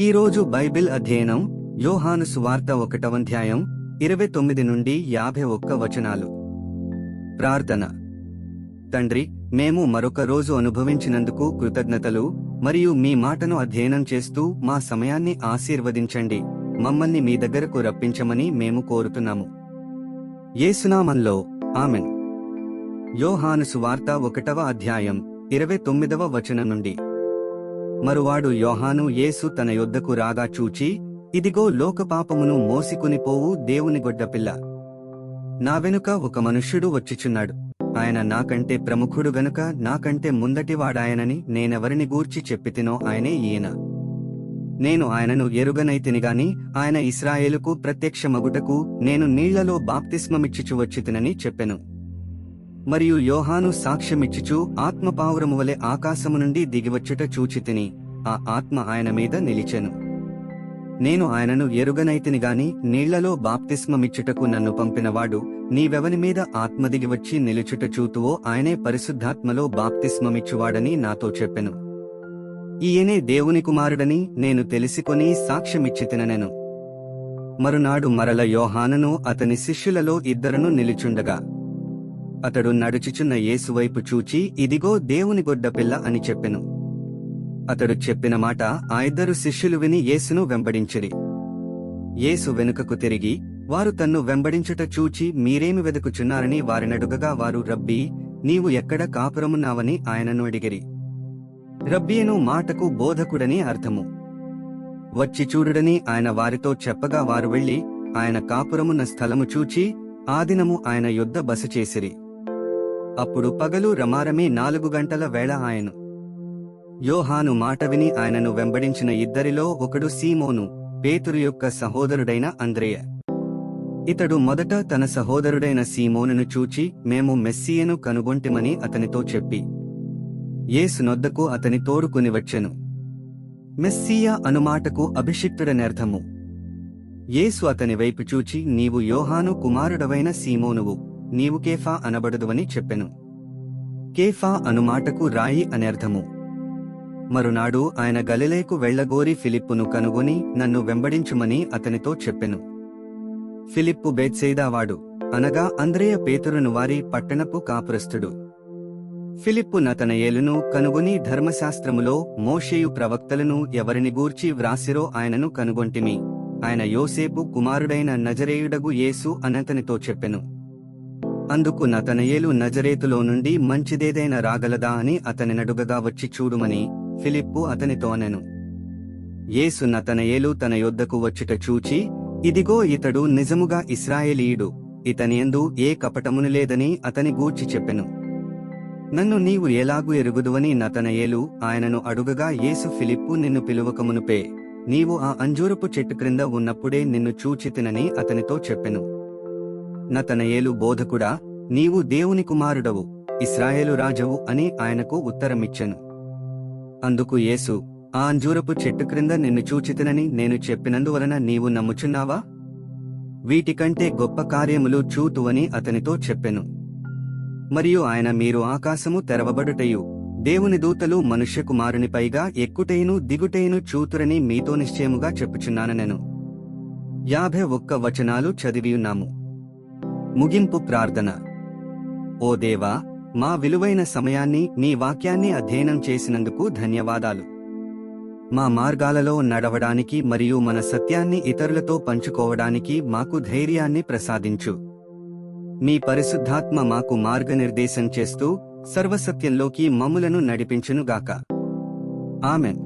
ఈరోజు బైబిల్ అధ్యయనం యోహాను సువార్త 1వ అధ్యాయం 29 నుండి 51 వచనాలు. ప్రార్థన. తండ్రి, మేము మరొక రోజు అనుభవించినందుకు కృతజ్ఞతలు మరియు మీ మాటను అధ్యయనం చేస్తూ మా సమయాన్ని ఆశీర్వదించండి. మమ్మల్ని మీ దగ్గరకు రప్పించమని మేము కోరుతున్నాము. యేసునామంలో ఆమెన్. యోహాను సువార్త 1వ అధ్యాయం 29వ వచనం నుండి. మరువాడు యోహాను యేసు తన యొద్దకు రాగా చూచి, ఇదిగో లోకపాపమును మోసికొనిపోవు దేవుని గొడ్డపిల్ల. నా వెనుక ఒక మనుష్యుడు వచ్చిచున్నాడు. ఆయన నాకంటే ప్రముఖుడు గనుక నాకంటే ముందటివాడాయనని నేనెవరిని గూర్చి చెప్పితినో ఆయనే ఈయన. నేను ఆయనను ఎరుగనైతినిగాని ఆయన ఇశ్రాయేలుకు ప్రత్యక్షమగుటకు నేను నీళ్లలో బాప్తిస్మమిచ్చుచు వచ్చితినని చెప్పెను. మరియు యోహాను సాక్ష్యమిచ్చుచు ఆత్మపావురము వలె ఆకాశము నుండి దిగివచ్చుట చూచితిని. ఆ ఆత్మ ఆయన మీద నిలిచెను. నేను ఆయనను ఎరుగనైతినిగాని నీళ్లలో బాప్తిస్మమిచ్చుటకు నన్ను పంపినవాడు నీవెవని మీద ఆత్మ దిగివచ్చి నిలుచుట చూతువో ఆయనే పరిశుద్ధాత్మలో బాప్తిస్మమిచ్చువాడని నాతో చెప్పెను. ఈయనే దేవుని కుమారుడని నేను తెలిసికొని సాక్ష్యమిచ్చితినెను. మరునాడు మరల యోహానును అతని శిష్యులలో 2 నిలుచుండగా అతడు నడుచుచున్న యేసువైపు చూచి, ఇదిగో దేవుని గొడ్డపిల్ల అని చెప్పెను. అతడు చెప్పిన మాట ఆ 2 శిష్యులు విని యేసును వెంబడించిరి. యేసు వెనుకకు తిరిగి, వారు తన్ను వెంబడించుట చూచి మీరేమి వెదుకుచున్నారని వారినడుగగా వారు, రబ్బీ, నీవు ఎక్కడ కాపురమున్నావని ఆయనను అడిగిరి. రబ్బీను మాటకు బోధకుడని అర్థము. వచ్చి చూడుడని ఆయన వారితో చెప్పగా వారు వెళ్లి ఆయన కాపురమున్న స్థలము చూచి ఆ దినము ఆయన యొద్ద బస చేసిరి. అప్పుడు పగలు రమారమే 4 గంటల వేళ ఆయను. యోహాను మాట విని ఆయనను వెంబడించిన 2 ఒకడు సీమోను, పేతురు యొక్క సహోదరుడైన అంద్రెయ. ఇతడు మొదట తన సహోదరుడైన సీమోనును చూచి, మేము మెస్సీయను కనుగొంటిమని అతనితో చెప్పి యేసు నొద్దకు అతని తోడుకుని వచ్చెను. మెస్సీయ అనుమాటకు అభిషిక్తుడనర్థము. యేసు అతని వైపు చూచి, నీవు యోహాను కుమారుడవైన సీమోనువు, నీవు కేఫా అనబడుదువని చెప్పెను. కేఫా అనుమాటకు రాయి అనర్థము. మరునాడు ఆయన గలిలయకు వెళ్లగోరి ఫిలిప్పును కనుగొని నన్ను వెంబడించుమని అతనితో చెప్పెను. ఫిలిప్పు బేత్సైదావాడు, అనగా అంద్రెయ పేతురును వారి పట్టణపు కాపురస్థుడు. ఫిలిప్పు నతనయేలును కనుగొని ధర్మశాస్త్రములో మోషేయు ప్రవక్తలను ఎవరిని గూర్చి వ్రాసిరో ఆయనను కనుగొంటిమి. ఆయన యోసేపు కుమారుడైన నజరేయుడగు యేసు అనతనితో చెప్పెను. అందుకు నతనయేలు, నజరేతులో నుండి మంచిదేదైనా రాగలదా అని అతనినడుగగా వచ్చి చూడుమని ఫిలిప్పు అతనితో అనెను. యేసు నతనయేలు తన యొద్దకు వచ్చుట చూచి, ఇదిగో ఇతడు నిజముగా ఇశ్రాయేలీయుడు, ఇతనియందు ఏ కపటమును లేదని అతని గూర్చి చెప్పెను. నన్ను నీవు ఎలాగు ఎరుగుదువని నతనయేలు ఆయనను అడుగగా యేసు, ఫిలిప్పు నిన్ను పిలువకమునుపే నీవు ఆ అంజూరపు చెట్టు క్రింద ఉన్నప్పుడే నిన్ను చూచితినని అతనితో చెప్పెను. నతనయేలు, బోధకుడా, నీవు దేవుని కుమారుడవు, ఇశ్రాయేలు రాజవు అని ఆయనకు ఉత్తరమిచ్చెను. అందుకు యేసు, ఆ అంజూరపు చెట్టు క్రింద నిన్ను చూచితినని నేను చెప్పినందువలన నీవు నమ్ముచున్నావా? వీటికంటే గొప్ప కార్యములు చూతువని అతనితో చెప్పెను. మరియు ఆయన, మీరు ఆకాశము తెరవబడుటయు దేవుని దూతలు మనుష్యకుమారుని పైగా ఎక్కుటైను దిగుటైను చూతురని మీతో నిశ్చయముగా చెప్పుచున్నానెను. 51 వచనాలు చదివియున్నాము. ముగింపు ప్రార్థన. ఓ దేవా, మా విలువైన సమయాన్ని నీ వాక్యాన్ని అధ్యయనం చేసినందుకు ధన్యవాదాలు. మా మార్గాలలో నడవడానికి మరియు మన సత్యాన్ని ఇతరులతో పంచుకోవడానికి మాకు ధైర్యాన్ని ప్రసాదించు. మీ పరిశుద్ధాత్మ మాకు మార్గనిర్దేశం చేస్తూ సర్వసత్యంలోకి మమ్ములను నడిపించునుగాక. ఆమెన్.